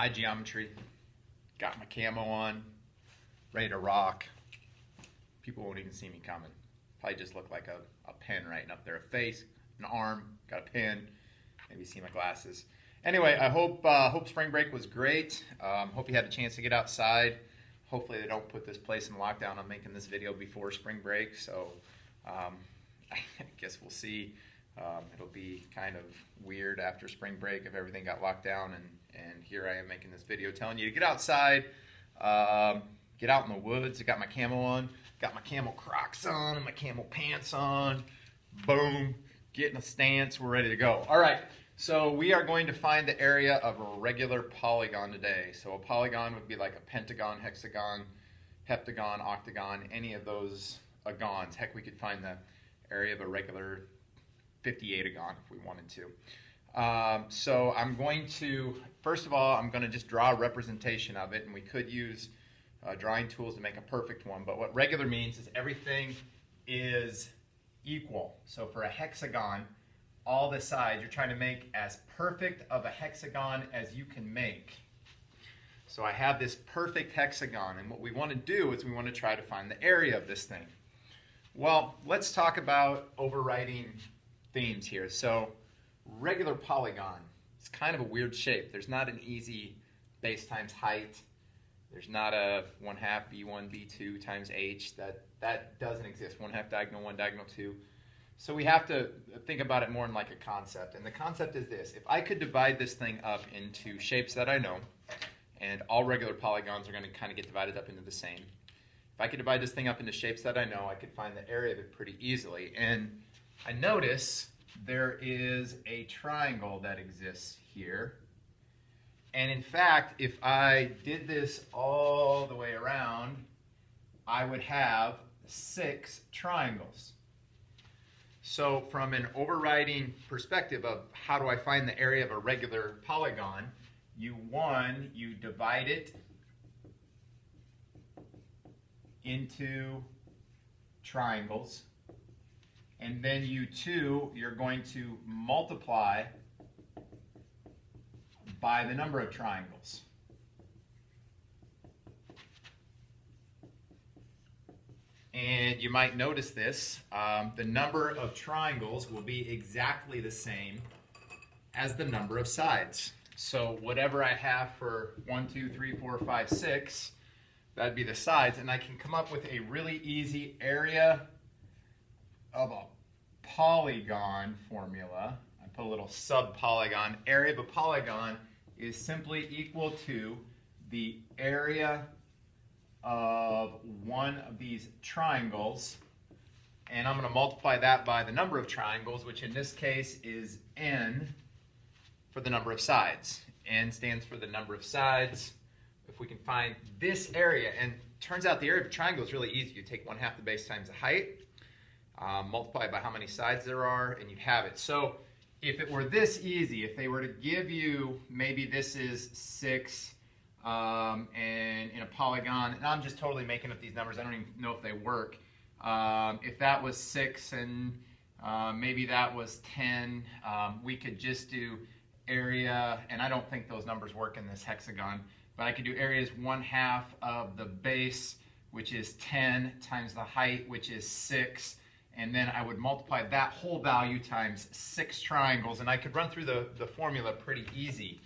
high geometry, got my camo on, ready to rock. People won't even see me coming. Probably just look like a pen right up there, a face, an arm, got a pen, maybe see my glasses. Anyway, I hope spring break was great. Hope you had a chance to get outside. Hopefully they don't put this place in lockdown. I'm making this video before spring break, so I guess we'll see. It'll be kind of weird after spring break if everything got locked down, and here I am making this video telling you to get outside, get out in the woods. I got my camo on, got my camo Crocs on and my camo pants on. Boom, get in a stance, we're ready to go. All right, so we are going to find the area of a regular polygon today. So a polygon would be like a pentagon, hexagon, heptagon, octagon, any of those agons. Heck, we could find the area of a regular 58agon if we wanted to. So I'm going to, first of all, I'm going to just draw a representation of it, and we could use drawing tools to make a perfect one, but what regular means is everything is equal. So for a hexagon, all the sides, you're trying to make as perfect of a hexagon as you can make. So I have this perfect hexagon, and what we want to do is we want to try to find the area of this thing. Well, let's talk about overriding themes here. So regular polygon, it's kind of a weird shape. There's not an easy base times height. There's not a 1/2 b1 b2 times h. That doesn't exist. 1/2 diagonal 1 diagonal 2. So we have to think about it more in like a concept. And the concept is this: if I could divide this thing up into shapes that I know, and all regular polygons are going to kind of get divided up into the same. If I could divide this thing up into shapes that I know, I could find the area of it pretty easily. And I notice there is a triangle that exists here. And in fact, if I did this all the way around, I would have 6 triangles. So from an overriding perspective of how do I find the area of a regular polygon, you divide it into triangles, and then you're going to multiply by the number of triangles. And you might notice this, the number of triangles will be exactly the same as the number of sides. So whatever I have for 1, 2, 3, 4, 5, 6, that'd be the sides, and I can come up with a really easy area of a polygon formula. I put a little sub-polygon. Area of a polygon is simply equal to the area of one of these triangles, and I'm going to multiply that by the number of triangles, which in this case is n, for the number of sides. N stands for the number of sides. If we can find this area, and turns out the area of a triangle is really easy. You take 1/2 the base times the height, multiply by how many sides there are, and you'd have it. So if it were this easy, if they were to give you, maybe this is 6, and in a polygon, and I'm just totally making up these numbers, I don't even know if they work. If that was 6 and maybe that was 10, we could just do area, and I don't think those numbers work in this hexagon, but I could do areas 1/2 of the base, which is 10, times the height, which is 6, and then I would multiply that whole value times 6 triangles, and I could run through the formula pretty easy.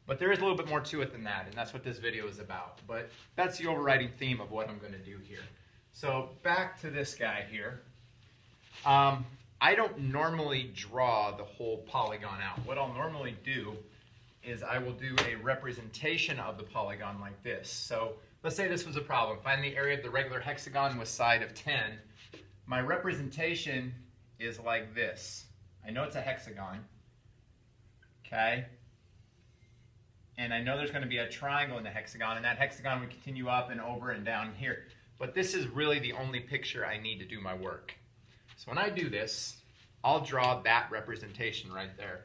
But there is a little bit more to it than that, and that's what this video is about. But that's the overriding theme of what I'm going to do here. So back to this guy here. I don't normally draw the whole polygon out. What I'll normally do is I will do a representation of the polygon like this. So let's say this was a problem. Find the area of the regular hexagon with side of 10. My representation is like this. I know it's a hexagon, okay? And I know there's going to be a triangle in the hexagon, and that hexagon would continue up and over and down here. But this is really the only picture I need to do my work. So when I do this, I'll draw that representation right there.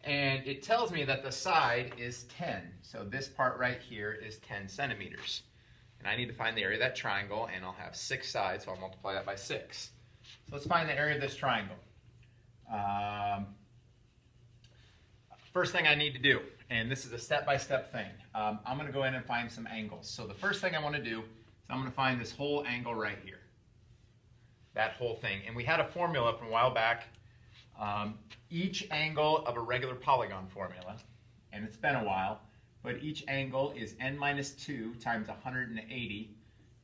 And it tells me that the side is 10. So this part right here is 10 centimeters. And I need to find the area of that triangle, and I'll have 6 sides, so I'll multiply that by 6. So let's find the area of this triangle. First thing I need to do, and this is a step-by-step thing. I'm going to go in and find some angles. So the first thing I want to do is I'm going to find this whole angle right here. That whole thing. And we had a formula from a while back. Each angle of a regular polygon formula, and it's been a while, but each angle is n minus 2 times 180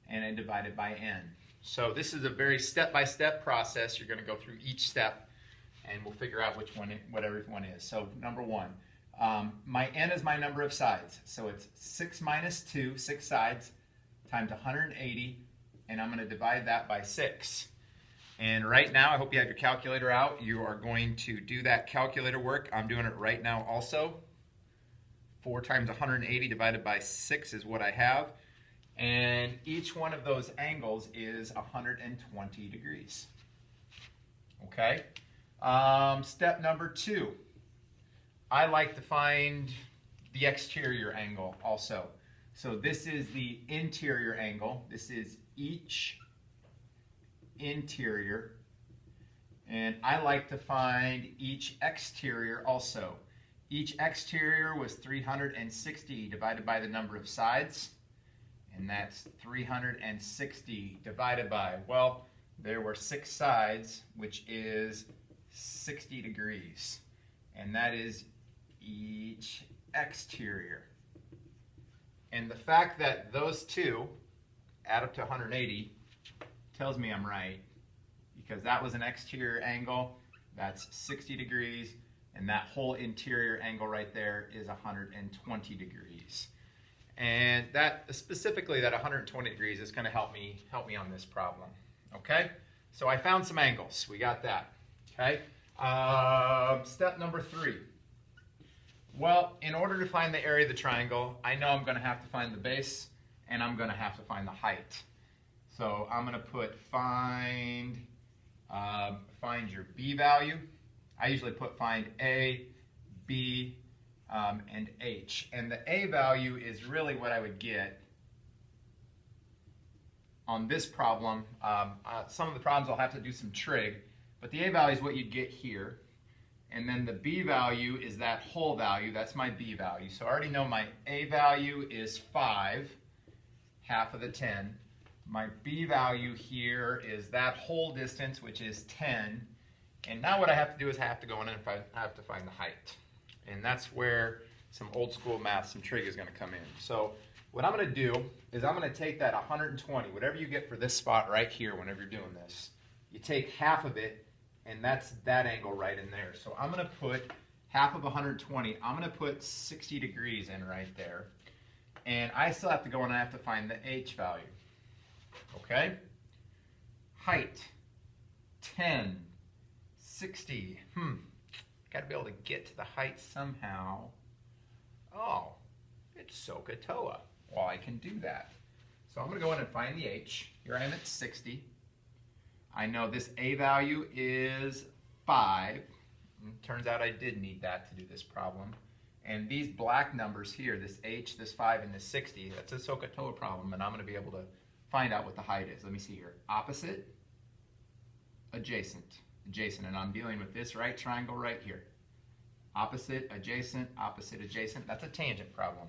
and then divided by n. So this is a very step-by-step process. You're going to go through each step and we'll figure out what every one is. So number one, my n is my number of sides. So it's 6 minus 2, 6 sides, times 180, and I'm going to divide that by 6. And right now, I hope you have your calculator out. You are going to do that calculator work. I'm doing it right now also. 4 times 180 divided by 6 is what I have. And each one of those angles is 120 degrees. Okay? Step number 2. I like to find the exterior angle also. So this is the interior angle. This is each interior. And I like to find each exterior also. Each exterior was 360 divided by the number of sides. And that's 360 divided by, well, there were 6 sides, which is 60 degrees. And that is each exterior. And the fact that those two add up to 180 tells me I'm right, because that was an exterior angle, that's 60 degrees, and that whole interior angle right there is 120 degrees. And that, specifically that 120 degrees, is going to help me on this problem. Okay? So I found some angles. We got that. Okay? Step number 3. Well, in order to find the area of the triangle, I know I'm going to have to find the base, and I'm going to have to find the height. So I'm going to put find your B value. I usually put find A, B, and H. And the A value is really what I would get on this problem. Some of the problems I'll have to do some trig, but the A value is what you'd get here. And then the B value is that whole value. That's my B value. So I already know my A value is 5, half of the 10. My B value here is that whole distance, which is 10. And now what I have to do is I have to go in and I have to find the height. And that's where some old school math, some trig is going to come in. So what I'm going to do is I'm going to take that 120, whatever you get for this spot right here whenever you're doing this. You take half of it, and that's that angle right in there. So I'm going to put half of 120. I'm going to put 60 degrees in right there. And I still have to go and I have to find the H value. Okay? Height, 10, 60. Got to be able to get to the height somehow. Oh, it's SOHCAHTOA. Well, I can do that. So I'm going to go in and find the H. Here I am at 60. I know this A value is 5. Turns out I did need that to do this problem. And these black numbers here, this H, this 5, and this 60, that's a SOHCAHTOA problem, and I'm going to be able to find out what the height is. Let me see here. Opposite, adjacent, adjacent, and I'm dealing with this right triangle right here. Opposite, adjacent, opposite, adjacent. That's a tangent problem.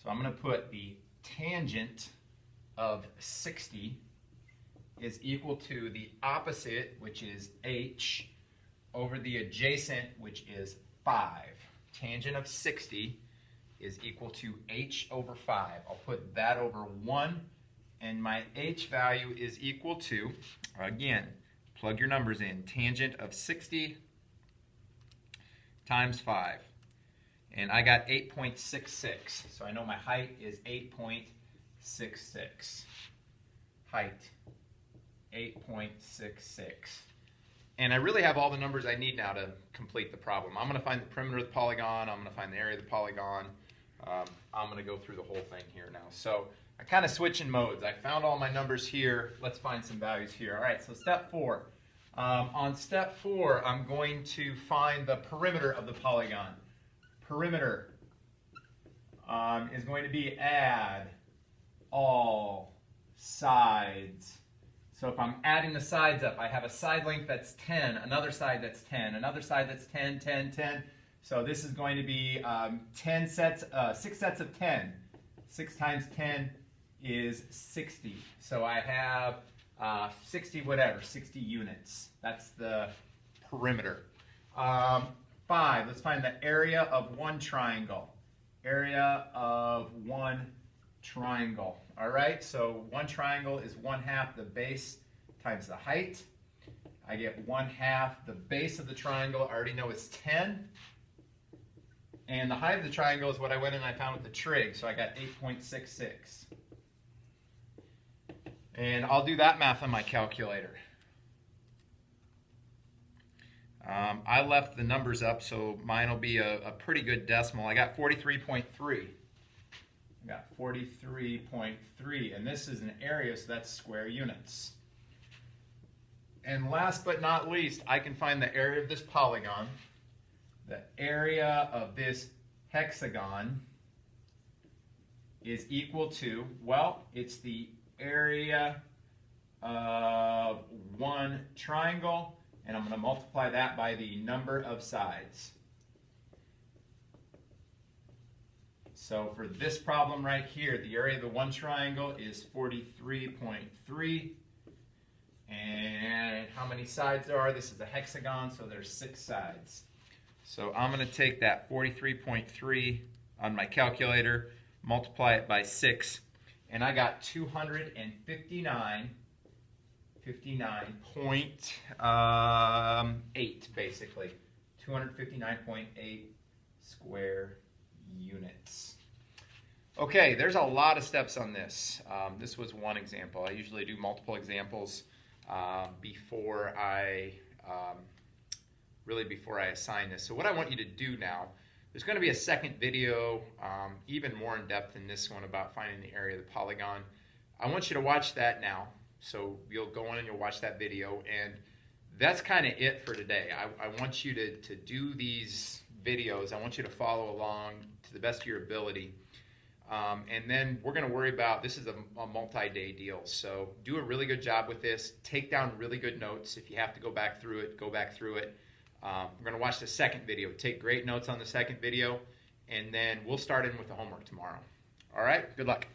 So I'm going to put the tangent of 60 is equal to the opposite, which is H, over the adjacent, which is 5. Tangent of 60 is equal to H over 5. I'll put that over 1, and my H value is equal to, again, plug your numbers in, tangent of 60 times 5. And I got 8.66, so I know my height is 8.66. Height, 8.66. And I really have all the numbers I need now to complete the problem. I'm going to find the perimeter of the polygon. I'm going to find the area of the polygon. I'm going to go through the whole thing here now. So I kind of switch in modes. I found all my numbers here. Let's find some values here. All right, so step 4. On step 4, I'm going to find the perimeter of the polygon. Perimeter is going to be add all sides. So if I'm adding the sides up, I have a side length that's 10, another side that's 10, another side that's 10, 10, 10. So this is going to be 6 sets of 10. 6 times 10 is 60. So I have 60 units. That's the perimeter. 5, let's find the area of one triangle. Area of one triangle. All right, so one triangle is 1/2 the base times the height. I get 1/2 the base of the triangle. I already know it's 10. And the height of the triangle is what I went in and I found with the trig, so I got 8.66. And I'll do that math on my calculator. I left the numbers up, so mine will be a pretty good decimal. I got 43.3. I got 43.3, and this is an area, so that's square units. And last but not least, I can find the area of this polygon. The area of this hexagon is equal to, well, it's the area of one triangle, and I'm going to multiply that by the number of sides. So for this problem right here, the area of the one triangle is 43.3. And how many sides there are? This is a hexagon, so there's 6 sides. So I'm going to take that 43.3 on my calculator, multiply it by 6, and I got 259.8 basically. 259.8 square units. Okay, there's a lot of steps on this. This was one example. I usually do multiple examples before I assign this. So what I want you to do now, there's going to be a second video, even more in depth than this one, about finding the area of the polygon. I want you to watch that now. So you'll go on and you'll watch that video, and that's kind of it for today. I want you to do these videos. I want you to follow along to the best of your ability. And then we're going to worry about, this is a multi-day deal, so do a really good job with this. Take down really good notes. If you have to go back through it, go back through it. We're going to watch the second video. Take great notes on the second video, and then we'll start in with the homework tomorrow. All right, good luck.